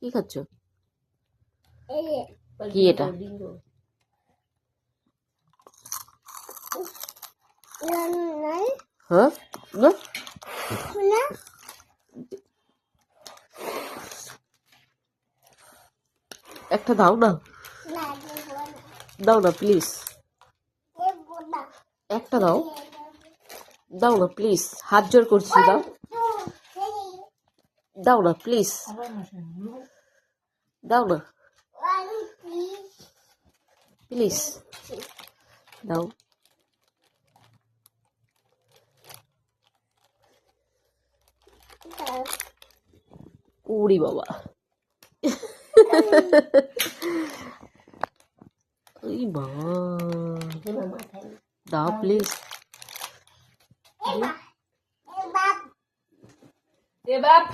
কি খাচ্ছ? কি এটা? হ্যাঁ না একটা দাও না, দাও না প্লিজ, একটা দাও, দাও না প্লিজ, হাত জোর করছি, দাও, দাও না প্লিজ, দাও না প্লিজ, দাও। উড়ি বাবা, ওই বাবা, দাও প্লিজ। এ বাপ